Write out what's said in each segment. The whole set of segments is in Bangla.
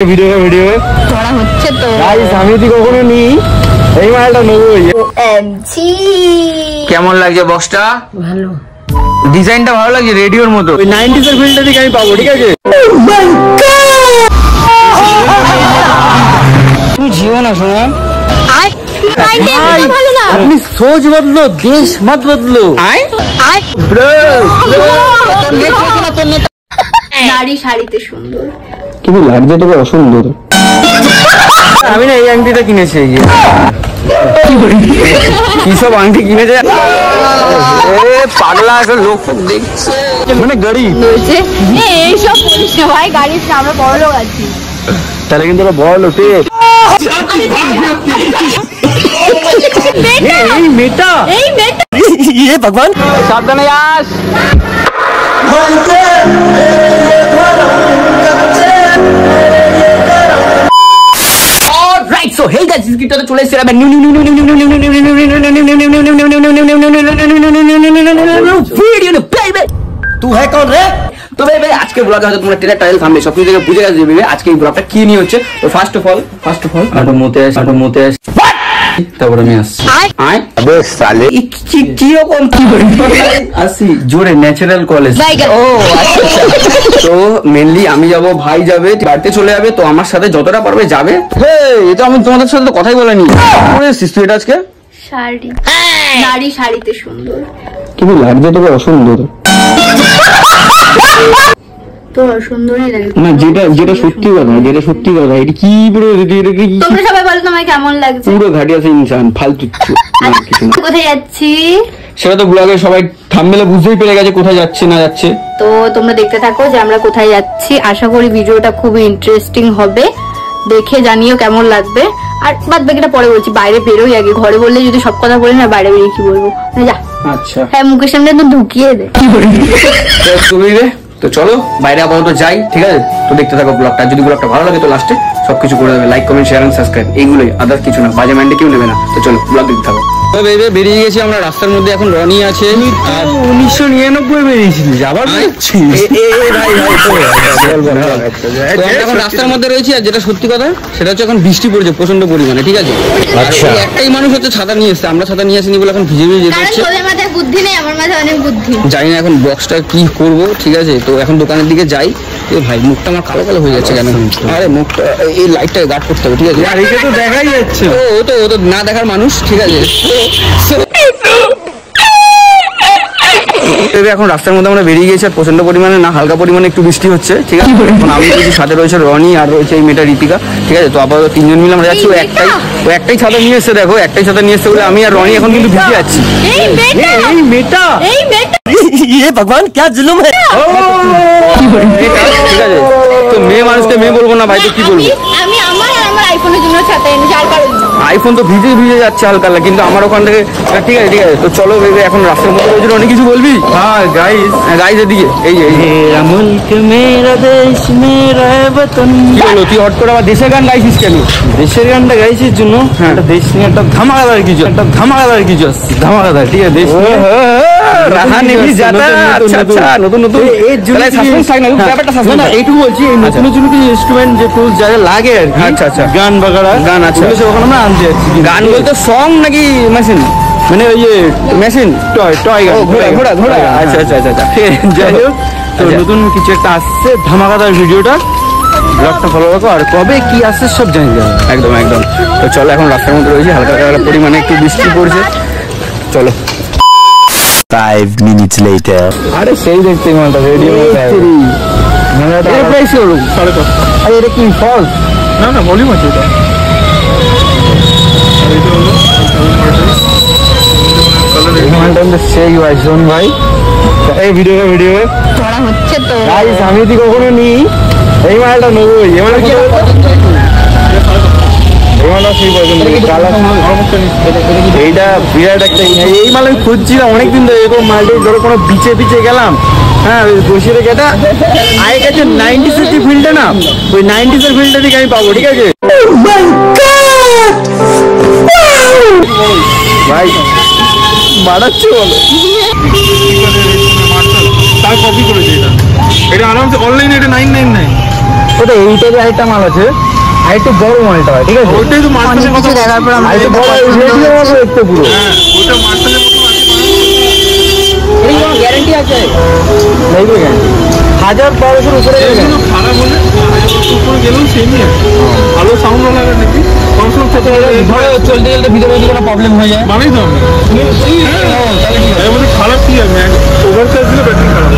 ভিডিও করা হচ্ছে তো গাইস, আমি তো কখনো নি এই মালটা নেবই। এমজি কেমন লাগছে বক্সটা? ভালো, ডিজাইনটা ভালো লাগছে, রেডিওর মতো। ওই 90s এর ফিল্ডটা দিকে আমি পাবো, ঠিক আছে? তুমি জিও না শোনা, আপনি সোচ বদলো, দেশ মত বদলো। নারী শাড়িতে সুন্দর। কিন্তু লাগছে তোকে অসুন্দর। আমি না এই আংটিটা কিনেছি, এই যে কি সব আংটি কিনেছে পাগলা, আসলে লোক দেখছে মানে গাড়ি বলছে এইসব বলিস না ভাই, গাড়ির আমরা বড় লোক আছি। তাহলে কিন্তু ওরা বড় লোক। এই মেয়েটা ইয়ে ভগবান, সাবধানে যাস। রাইট। সো হেই গাইস, ক্রিকেটে চলে এসেছে तू है कौन रे? তো ভাই আজকে ব্লগে হয়তো তোমরা ট্রেলার টাইটেল থামলে সব কিছু থেকে বুঝে গেছে যে আজকে এই ব্লগটা কি নিয়ে হচ্ছে। তো ফার্স্ট অফ অল আটো মতে আস তারপর আমি আসছি। अबे साले কি রকম আসি জোরে ন্যাচারাল কলেজ। ও আচ্ছা, তো মেনলি আমি যাব, ভাই যাবে, বাড়িতে চলে যাবে। তো আমার সাথে যতটা পারবে যাবে। এটা আমি তোমাদের সাথে তো কথাই বলিনি। মনে আসছিস তুই এটা আজকে? শাড়ি, নারী শাড়িতে সুন্দর। কিন্তু লাগছে তোকে অসুন্দর। তোমার সুন্দরই লাগে না, যেটা সত্যি কথা, এটা কি তোমরা সবাই বলো তোমায় কেমন লাগছে। পুরো ঘাটিয়া আছে ইনসান, ফালতু কিছু না। কোথায় যাচ্ছি সেটা তো ব্লগে সবাই থাম্বনেলে বুঝতেই পেরে গেছে কোথায় যাচ্ছে না যাচ্ছে। তো তোমরা দেখতে থাকো যে আমরা কোথায় যাচ্ছি। আশা করি ভিডিওটা খুবই ইন্টারেস্টিং হবে, দেখে জানিও কেমন লাগবে। আর বাদ বাকিটা পরে বলছি, বাইরে বেরোই আগে। ঘরে বললে যদি সব কথা বলি না, বাইরে বেরিয়ে কি বলবো যা। আচ্ছা হ্যাঁ, মুখের সামনে তো ঢুকিয়ে দে। তো চলো বাইরে আপাতত যাই, ঠিক আছে? তো দেখতে থাকো ব্লগটা। যদি ব্লগটা ভালো লাগে তো লাস্টে সবকিছু করে দেবে, like comment share and subscribe, এইগুলোই, আদার কিছু না। বাজে মাইন্ডে কেউ নেবে না। তো চলো ব্লগ দেখতে থাকো। বেরিয়ে গেছি আমরা রাস্তার মধ্যে, এখন রনি আছে। 1999 বেরিয়েছিলিস, আবার এখন রাস্তার মধ্যে রয়েছি। আর যেটা সত্যি কথা সেটা হচ্ছে এখন বৃষ্টি পড়ছে প্রচন্ড পরিমাণে, ঠিক আছে? আচ্ছা, একটাই মানুষ হচ্ছে ছাতা নিয়ে এসছে, আমরা ছাতা নিয়ে আসিনি বলে এখন ভিজে যেতে হচ্ছে। তোদের মাথায় বুদ্ধি নেই, আমার মাথায় অনেক বুদ্ধি। জানি না এখন বক্সটা কি করব, ঠিক আছে? তো এখন দোকানের দিকে যাই। এ ভাই, মুখটা আমার কালো কালো হয়ে যাচ্ছে কেন? আরে মুখটা এই লাইটটা গার্ড করতে হবে, ঠিক আছে? আর এটা তো দেখাই যাচ্ছে। ও তো না দেখার মানুষ, ঠিক আছে? এখন রাস্তার মধ্যে আমরা বেরিয়ে গেছি। আর প্রচন্ড পরিমাণে না, হালকা পরিমাণে একটু বৃষ্টি হচ্ছে, ঠিক আছে? এখন আমি যদি সাথে রয়েছে রনি আর রয়েছে এই মেয়েটা ঋতিকা, ঠিক আছে? তো আপাতত তিনজন মিলে আমরা যাচ্ছি। ও একটাই ছাতা নিয়ে এসছে, দেখো একটাই ছাতা নিয়ে এসছে বলে আমি আর রনি এখন কিন্তু ভিজে যাচ্ছি। এই মেয়েটা ये भगवान क्या जुलुम है। ঠিক আছে, তো মেয়ে মানুষকে মেয়ে বলবো না ভাই, তো কি বলবো? আমি আমার আইফোনের জন্য ছাতা এনেছি, আর কারোর জন্য। আইফোন তো ভিজে যাচ্ছে হালকা হালকা, কিন্তু আমার ওখান থেকে ঠিক আছে। তো চলো বেবি, এখন রাস্তার মধ্যে রয়েছে। অনেক কিছু বলবি? হ্যাঁ গাইস এদিকে এই মুলক মেরা দেশ মেরা বতন। কি হলো, তুই হট করে আবার দেশের গান গাইছিস কেন? দেশের গানটা গাইছিস জন্য একটা দেশ নিয়ে একটা ধামাকাদার কিছু আসছে, ধামাকাদার, ঠিক আছে? দেশ নিয়ে রাহা নেবি যাতা। আচ্ছা নতুন এর জন্য সাসপেন্স থাকে না, ব্যাপারটা সাসপেন্স না। এইটুকু বলছি, এই নতুন কিছু ইনস্ট্রুমেন্ট যে টুলস যা লাগে আর কি। আচ্ছা, গান বাগাড়া গান আছে ওখানে আমরা আনতে যাচ্ছি। গান বলতে সং নাকি মেশিন? মানে ওই যে মেশিন টয় গান, ঘোড়া। আচ্ছা যাই হোক, তো নতুন কিছু একটা আসছে, ধামাকাদার। ভিডিওটা ব্লগটা ফলো রাখো, আর কবে কি আসছে সব জানি যাবে। একদম। তো চলো, এখন রাস্তার মধ্যে রয়েছি, হালকা পরিমাণে একটু বৃষ্টি পড়ছে। চলো 5 minutes later. আরে সেই দেখতে মালটা রেডিও মানে এটা প্রাইস হলো 5.5। আরে এটা কি ফলস? না ভলিউম আছে এটা। এটা হলো কালার সেই ওয়াইজন ভাই। এই ভিডিও করা হচ্ছে তো গাইস, আমি তো কখনো নি এই মালটা নেবই। এই মালটা কি এইটা বিরাট একটা, এই মাল আমি খুঁজছিলাম অনেকদিন ধরে। এরকম মালটা ধরো কোনো বিচে গেলাম, হ্যাঁ বসিয়ে রেখে এটা আগে গেছে 90s এর যে ফিল্ডটা না, ওই 90s এর ফিল্ডটা থেকে আমি পাবো, ঠিক আছে ভাই? মারাচ্ছে বলো, তার কপি করেছে এটা আরামসে অনলাইনে। এটা 999 ওটা এইটারই আরেকটা মাল আছে, আর একটু বড় মালটা হয়, ঠিক আছে? ওইটাই তো অনেক মার্শালের কিছু কথা দেখার পর আমরা আরেকটু বড় রেডিও হবে একটু পুরো। হ্যাঁ ওইটা মার্শালের মতো আছে এর কোনো গ্যারান্টি আছে? নেই গ্যারান্টি। 1000-1200 উপরে গেলে এগুলো খারাপ হলে উপরে গেলেও সেমই আছে, ভালো সাউন্ড লাগে নাকি কম সময় খেতে ধরো চলতে চলতে ভিতরে যদি কোনো প্রবলেম হয়ে যায়, মানেই তো আমি এর মধ্যে খারাপ কি আছে, ওভার চার্জ দিলে ব্যাটারি খারাপ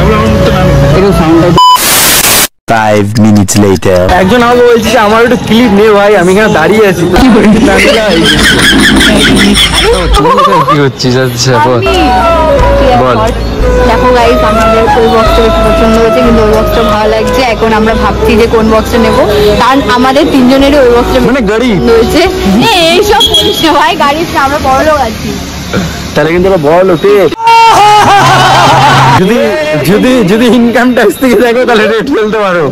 এগুলো আমার মুখতে নামে। একটু সাউন্ডটা 5 minutes later. একজন আমাকে বলছে যে আমার একটু ক্লিপ নে ভাই, আমি এখানে দাঁড়িয়ে আছি। কি হচ্ছে? আচ্ছা বল। বল। দেখো গাইস, আমাদের ওই বক্সটা বেশি পছন্দ হয়েছে, কিন্তু ওই বক্সটা ভালো লাগছে। এখন আমরা ভাবছি যে কোন বক্সটা নেবো, কারণ আমাদের তিনজনেরই ওই বক্সটা মানে গাড়ি হয়েছে। এইসব বলিস না ভাই, গাড়ির আমরা বড় লোক আছি। তাহলে কিন্তু ওরা বড় লোকে। যদি যদি যদি ইনকাম ট্যাক্স থেকে দেখো তাহলে রেট ফেলতে পারো।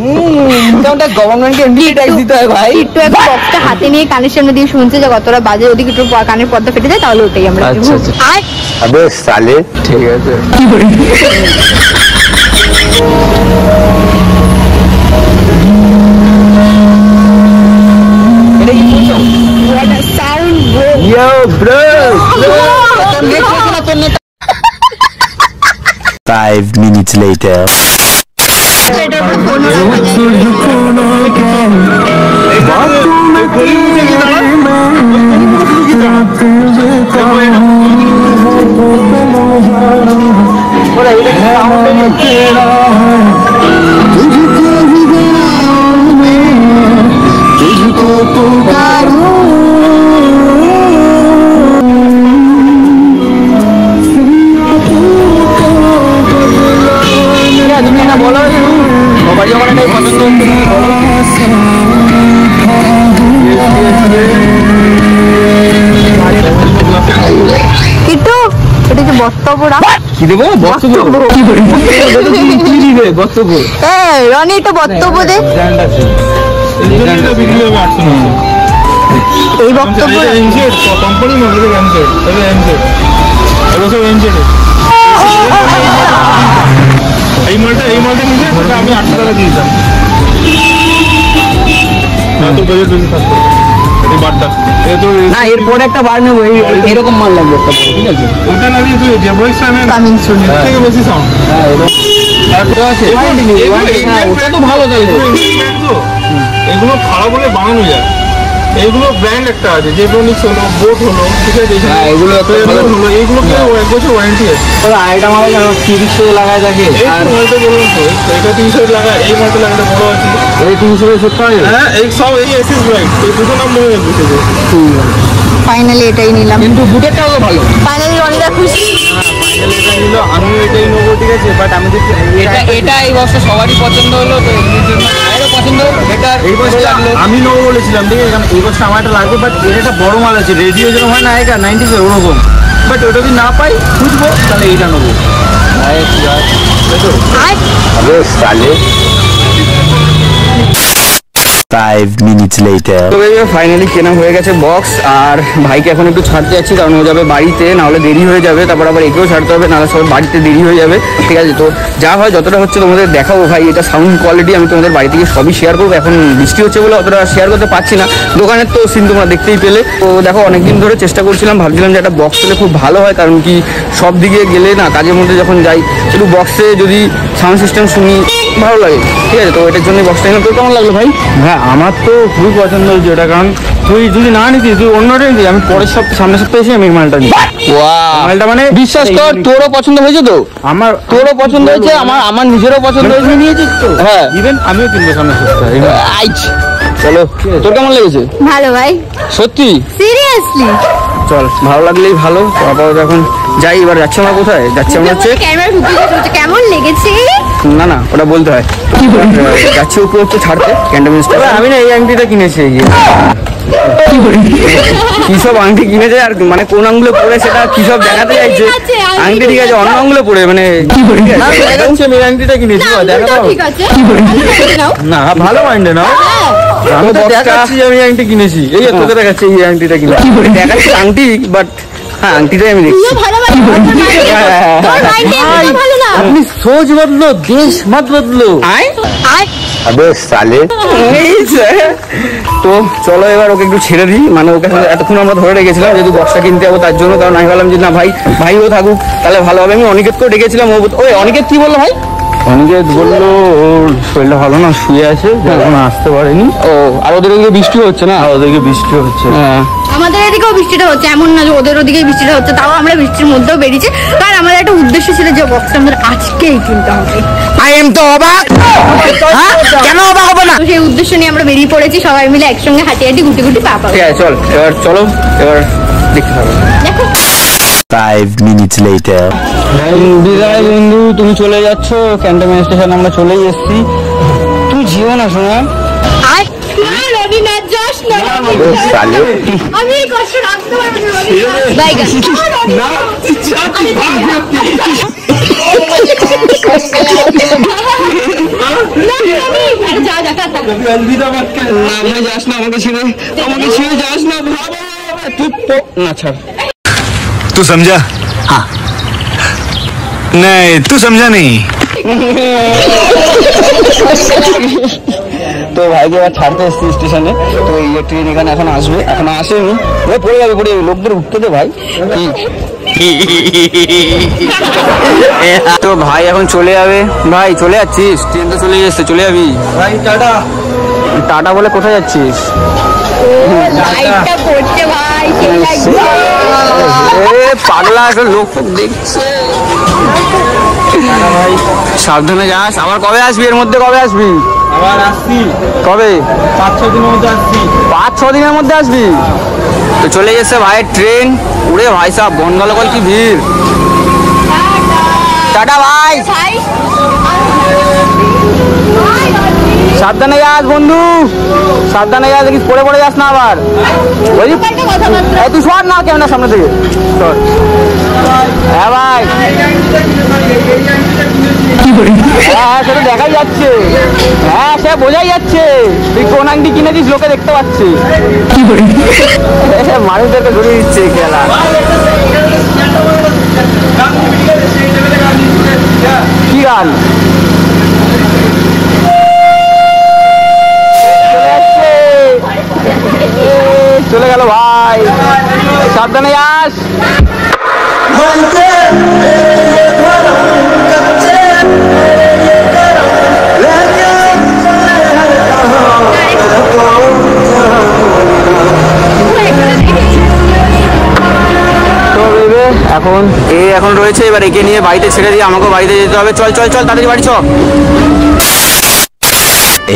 ইনকাম ট্যাক্স গভর্নমেন্টকে এমনি ট্যাক্স দিতে হয় ভাই। একটু একটু বক্সটা হাতে নিয়ে কানের সামনে দিয়ে শুনছে যে কতটা বাজে, ওদিকে একটু কানের পর্দা ফেটে যায়, তাহলে ওটাই আমরা আচ্ছা, নেবো। আচ্ছা। আর अबे साले ঠিক আছে। Sound Yo bro, 5 minutes later. তুমি না বলো বাবা যখন এটাই পছন্দ হচ্ছে কিট্টু, এটা কি বক্তব্যরা? কি দেবো? বক্তব্য কি দিবে? বক্তব্য রনি, এটা বক্তব্য দে। ব্র্যান্ড আছে। এটা বিক্রি হবে 800 এই বক্তব্য কোম্পানি মডেল এমজেড, এটা এমজেড, এটা সব এমজেড। এই মালটা নিয়ে সেটা আমি 800 টাকা দিয়েছিলাম। না তো বাজেট বেশি থাকতো এই বারটা, এটা তো না এরপরে একটা বার নেবো, এরকম মাল লাগবে একটা, ঠিক আছে? ওটা না দিয়ে তুই যে ভয়েস সামনে কামিং সুন। এর থেকে বেশি সাউন্ড হ্যাঁ এরকম আছে। ওটা তো ভালো তাহলে। এগুলো খারাপ হলে বানানো যায়। এইগুলো ব্র্যান্ড একটা আছে, জেব্রনিক্স হলো, বোট হলো, ঠিক আছে? হ্যাঁ, এগুলো একটা ভালো। হলো, এইগুলোকে 1 বছর ওয়ারেন্টি আছে। ওরা আরেকটা মাল জানো 30 লাগায় থাকে, এই আর মালটা বললাম তো, এটা 300 লাগায়, এই মালটা লাগাতে বড় আছে। এই 370 পাওয়া যাবে। হ্যাঁ এই সব এই এসএস ব্রাইট, এই দুটো নাম মনে রাখবে। ফাইনালি এটাই নিলাম। কিন্তু বুটেরটাও তো ভালো। ফাইনালি রনিদা খুশি। ফাইনালি এটা নিল, আমি এটাই নেবো, ঠিক আছে? বাট আমি যদি এটা এই বক্সটা সবারই পছন্দ হলো, তো এমনির জন্য আমারও পছন্দ হলো। এটা এই বছর লাগলো। আমি নেবো বলেছিলাম, ঠিক আছে? কারণ এই বছর আমার একটা লাগবে, বাট এর একটা বড় মাল আছে, রেডিও যেরকম হয় না এটা 90s ওরকম। বাট ওটা যদি না পাই খুঁজবো, তাহলে এইটা নেবো। আর अबे साले 5 minutes later. তো ফাইনালি কেনা হয়ে গেছে বক্স, আর ভাইকে এখন একটু ছাড়তে যাচ্ছি, কারণ ও যাবে বাড়িতে, নাহলে দেরি হয়ে যাবে। তারপর আবার একেও ছাড়তে হবে, নাহলে সবাই বাড়িতে দেরি হয়ে যাবে, ঠিক আছে? তো যা হয় যতটা হচ্ছে তোমাদের দেখাবো ভাই। এটা সাউন্ড কোয়ালিটি আমি তোমাদের বাড়ি থেকে সবই শেয়ার করবো। এখন বৃষ্টি হচ্ছে বলে অতটা শেয়ার করতে পারছি না, দোকানের তো সিন তোমরা দেখতেই পেলে। তো দেখো অনেকদিন ধরে চেষ্টা করছিলাম, ভাবছিলাম যে একটা বক্স হলে খুব ভালো হয়, কারণ কি সব দিকে গেলে না, কাজের মধ্যে যখন যাই একটু বক্সে যদি সাউন্ড সিস্টেম শুনি ভালো লাগে, ঠিক আছে? তো এটার জন্য বক্সটা নিলাম। তোর কেমন লাগলো ভাই? হ্যাঁ আমার তো খুবই পছন্দ হয়েছে এটা, কারণ তুই যদি না নিতিস, তুই অন্যটা নিতিস, আমি পরের সপ্তাহে সামনের সপ্তাহে এসে আমি এই মালটা নিই। মালটা মানে বিশ্বাস কর, তোরও পছন্দ হয়েছে তো? আমার তোরও পছন্দ হয়েছে, আমার নিজেরও পছন্দ হয়েছে। নিয়েছিস তো? হ্যাঁ ইভেন আমিও কিনবো সামনের সপ্তাহে। আইচ চলো, তোর কেমন লেগেছে? ভালো ভাই, সত্যি? সিরিয়াসলি। চল, ভালো লাগলেই ভালো। তো আপাতত এখন যাই। এবার যাচ্ছি আমরা কোথায়? যাচ্ছি আমরা হচ্ছে, ক্যামেরা ঢুকিয়ে দিয়েছে, কেমন লেগেছে? না না ওটা বলতে হয়। যাচ্ছি ওকে একটু ছাড়তে ক্যান্টনমেন্ট। আমি না এই আংটিটা কিনেছি, এই যে। কি সব আংটি কিনেছে, আর মানে কোন আঙ্গুলে পরে সেটা কি সব দেখাতে চাইছে। আংটি ঠিক আছে, অন্য আঙ্গুলে পরে মানে না, দেখাচ্ছি আমি এই আংটিটা কিনেছি, না, দেখা দুটো দাও। ঠিক আছে। ভালো করে নাও। না ভালো মাইন্ডে না, হ্যাঁ। আমি তো বক্সটা- দেখাচ্ছি আমি এই আংটি কিনেছি, এই যে তোকে দেখাচ্ছি এই আংটিটা কিনেছি। দেখাচ্ছি আংটি, বাট হ্যাঁ আংটিটাই আমি দেখছি। अपनी सोच बदलो, देश मत बदलो। अबे साले তো চলো এবার ওকে একটু ছেড়ে দিই, মানে ওকে এতক্ষণ আমরা ধরে রেখেছিলাম যেহেতু বক্সটা কিনতে যাবো তার জন্য, কারণ আমি ভাবলাম যে না ভাইও থাকুক তাহলে ভালো হবে। আমি অনিকেতকেও ডেকেছিলাম, ওই অনিকেত কি বললো ভাই? অনিকেত বললো ওর শরীরটা ভালো না, শুয়ে আছে, এখন আসতে পারেনি। ও আর ওদের ওদিকে বৃষ্টি হচ্ছে না? ওদেরকে বৃষ্টি হচ্ছে। হ্যাঁ আমাদের এদিকেও বৃষ্টিটা হচ্ছে, এমন না যে ওদের ওদিকে বৃষ্টিটা হচ্ছে, তাও আমরা বৃষ্টির মধ্যেও বেরিয়েছি, কারণ আমাদের একটা উদ্দেশ্য ছিল যে বক্সটা আমাদের আজকেই কিনতে হবে। কেন অবাক হবে না? তো সেই উদ্দেশ্য নিয়ে আমরা বেরিয়ে পড়েছি সবাই মিলে একসঙ্গে হাঁটি হাঁটি গুটি গুটি পা পাবো। ঠিক আছে চল এবার চলো, এবার দেখতে হবে। দেখো 5 minutes later. বিদায় বন্ধু, তুমি চলে যাচ্ছ, ক্যান্টনমেন্ট স্টেশন আমরা চলেই এসেছি। তুমি যেও না শোনা। রবি না যাস না, अबे साले আমি এই কষ্ট রাখতে পারবো না রবি। বাইগা যা যা টাটা। না ভাই যাস না, আমাকে ছেড়ে যাস না, তুই না ছাড়। तू समझा? हाँ नहीं तू समझा नहीं। তো ভাইকে এবার ছাড়তে এসেছি স্টেশনে। তো এই ট্রেন এখানে এখন আসবে, এখন আসেনি, পড়ে যাবে লোকদের উঠতে দে ভাই। তো ভাই এখন চলে যাবে। ভাই চলে যাচ্ছিস? ট্রেন তো চলে যাচ্ছে, চলে যাবি ভাই টাটা। টাটা বলে কোথায় যাচ্ছিস? লাইটটা পড়ছে ভাই, সেই লাগছে। পাগলা এখন লোক দেখছে। সাবধানে যাস। আবার কবে আসবি? এর মধ্যে কবে আসবি? আবার আসছি, কবে? 5-6 দিনের মধ্যে আসছি। 5-6 দিনের মধ্যে আসবি? তো চলে গেছে ভাইয়ের ট্রেন। উড়ে ভাই সাহেব বনগালকল কি ভিড়। টাটা ভাই, ভাই সাবধানে যাস বন্ধু, সাবধানে যাস, দেখিস পড়ে যাস না আবার। একটা কথাবার্তা তুই সর না ক্যামেরার সামনে থেকে সর। হ্যাঁ ভাই, হ্যাঁ সেটা দেখাই যাচ্ছে, হ্যাঁ সে বোঝাই যাচ্ছে তুই কোন আংটি কিনেছিস, লোকে দেখতে পাচ্ছে। মানুষদেরকে ঘুরিয়ে দিচ্ছে খেলা। কি গান? চলে গেল ভাই, সাবধানে যাস। এখন রয়েছে, এবার একে নিয়ে বাড়িতে ছেড়ে দিয়ে আমাকেও বাড়িতে যেতে হবে। চল চল চল তাড়াতাড়ি বাড়ি চ।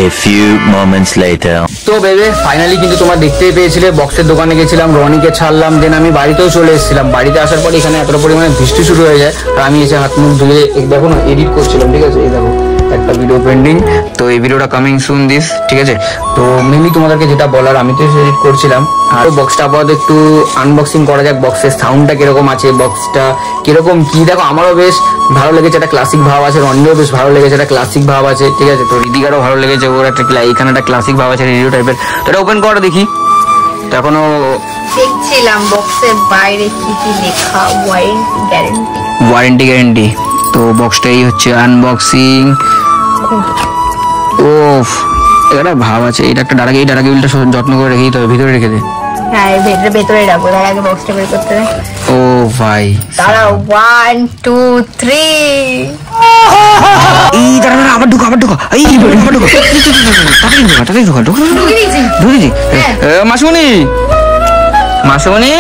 A few moments later. তো বেবে ফাইনালি কিন্তু তোমরা দেখতেই পেয়েছিলে, বক্সের দোকানে গেছিলাম, রনিকে ছাড়লাম, দেন আমি বাড়িতেও চলে এসেছিলাম। বাড়িতে আসার পর এখানে এতটা পরিমাণে বৃষ্টি শুরু হয়ে যায়, তো আমি এসে হাত মুখ ধুয়ে দেখো না এডিট করছিলাম, ঠিক আছে? এই দেখো একটা ভিডিও পেন্ডিং, তো এই ভিডিওটা কামিং সুন দিস, ঠিক আছে? তো মেনলি তোমাদেরকে যেটা বলার, আমি তো এডিট করছিলাম। আর বক্সটা আপাতত একটু আনবক্সিং করা যাক, বক্সের সাউন্ডটা কিরকম আছে, বক্সটা কিরকম কি। দেখো আমারও বেশ ভালো লেগেছে, একটা ক্লাসিক ভাব আছে, রনিও বেশ ভালো লেগেছে, একটা ক্লাসিক ভাব আছে, ঠিক আছে? তো রিদিকারও ভালো লেগেছে, ওর একটা এখানে একটা ক্লাসিক ভাব আছে, রেডিও টাইপের। তো এটা ওপেন করে দেখি। তো এখনো দেখছিলাম বক্সের বাইরে কি কি লেখা, ওয়ারেন্টি গ্যারেন্টি। তো বক্সটা এই হচ্ছে আনবক্সিং। ওফ, এটা ভাব আছে, এটা একটা ডাটা, এই ডাটা কেবিলটা যত্ন করে রেখেই তো ভিতরে রেখে দে। হ্যাঁ ভেতরে রাখবো, তার আগে বক্সটা বের করতে হবে। ও ভাই দাঁড়াও, 1 2 3। এই দাঁড়া আবার ঢুকো এই আবার ঢুকো তাড়াতাড়ি ঢুকো ঢুকেছি। মাসুমণি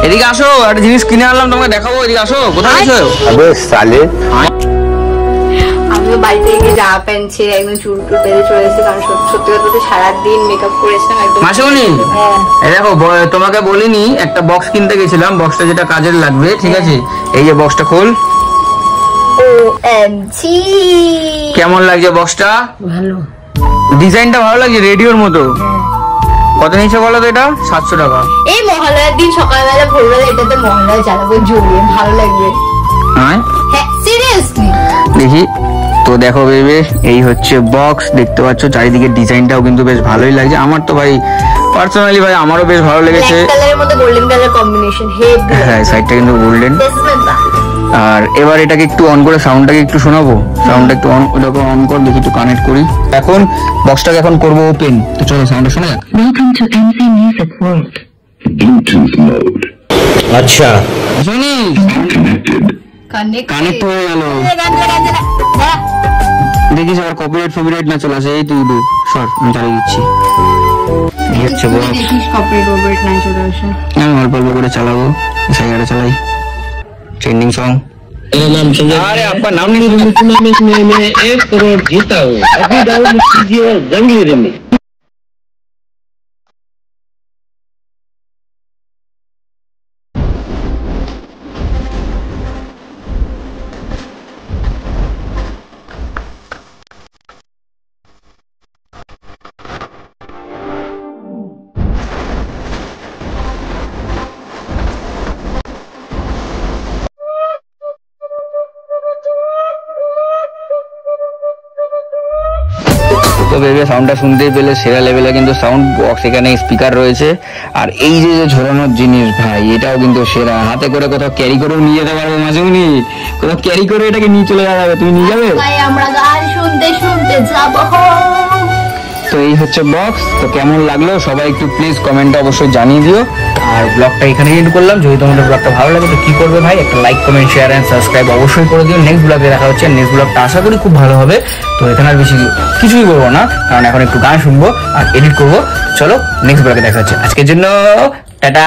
এদিকে আসো, একটা জিনিস কিনে আনলাম তোমাকে দেখাবো, এদিকে আসো। কোথায় গেছো? अबे साले আমিও বাড়িতে গিয়ে জামা প্যান্ট ছেড়ে একদম চুল টুল বেঁধে চলে এসেছি, কারণ সত্যি কথা বলতে সারাদিন মেকআপ করেছিলাম একদম। মাসুমণি হ্যাঁ। এই দেখো, তোমাকে বলিনি একটা বক্স কিনতে গেছিলাম, বক্সটা যেটা কাজের লাগবে, ঠিক আছে? এই যে বক্সটা খোল। OMG কেমন লাগছে বক্সটা? ভালো। ডিজাইনটা ভালো লাগছে, রেডিওর মতো। কত নিচে বলো তো? এটা 700 টাকা। এই মহালয়ার দিন সকালবেলা ভোরবেলা এটাতে মহালয়া চালাবো, জড়িয়ে ভালো লাগবে। হ্যাঁ সিরিয়াসলি দেখি তো। দেখো বেবে, এই হচ্ছে বক্স, দেখতে পাচ্ছ চারিদিকে ডিজাইনটাও কিন্তু বেশ ভালোই লাগছে। আমার তো ভাই পার্সোনালি ভাই আমারও বেশ ভালো লেগেছে। ব্ল্যাক কালারের মধ্যে গোল্ডেন কালার কম্বিনেশন হেভি। হ্যাঁ সাইডটা কিন্তু গোল্ডেন। আর এবার এটাকে একটু অন করে সাউন্ডটাকে একটু শোনাবো। সাউন্ডটা একটু অন, ওটাকে অন কর, দেখি একটু কানেক্ট করি। এখন বক্সটাকে এখন করবো ওপেন। তো চলো সাউন্ডটা শোনা যাক। Welcome to MC Music World. अच्छा জানিস কানেক্ট হয়ে গেল। দেখিস আবার কপিরাইট ফপিরাইট না চলে আসে। এই তুই সর, আমি চালিয়ে দিচ্ছি। এই হচ্ছে বক্স। দেখিস কপিরাইট না চলে আসে। আমি অল্প অল্প করে চালাবো, সাইডে চালাই। Trending song. मेरा नाम संजय। अरे आपका नाम नहीं टूर्नामेंट में मैं 1 करोड़ जीता हूँ। अभी डाउनलोड कीजिए जंगली रमी। তো বেবি সাউন্ডটা শুনতেই পেলে সেরা লেভেলে কিন্তু সাউন্ড বক্স, এখানে স্পিকার রয়েছে। আর এই যে ঝোলানোর জিনিস ভাই, এটাও কিন্তু সেরা। হাতে করে কোথাও ক্যারি করেও নিয়ে যেতে পারবো, মাঝেমনি কোথাও ক্যারি করে এটাকে নিয়ে চলে যাওয়া যাবে। তুমি নিয়ে যাবে? আমরা গান শুনতে শুনতে যাবো। তো এই হচ্ছে বক্স। তো কেমন লাগলো সবাই একটু প্লিজ কমেন্টে অবশ্যই জানিয়ে দিও। আর ব্লগটা এখানে এন্ড করলাম। যদি তোমাদের ব্লগটা ভালো লাগে তো কি করবে ভাই, একটা like comment share and subscribe অবশ্যই করে দিও। নেক্সট ব্লগে দেখা হচ্ছে। নেক্সট ব্লগটা আশা করি খুব ভালো হবে। তো এখানে আর বেশি কিছুই করবো না, কারণ এখন একটু গান শুনবো আর এডিট করবো। চলো নেক্সট ব্লগে দেখা হচ্ছে। আজকের জন্য টাটা।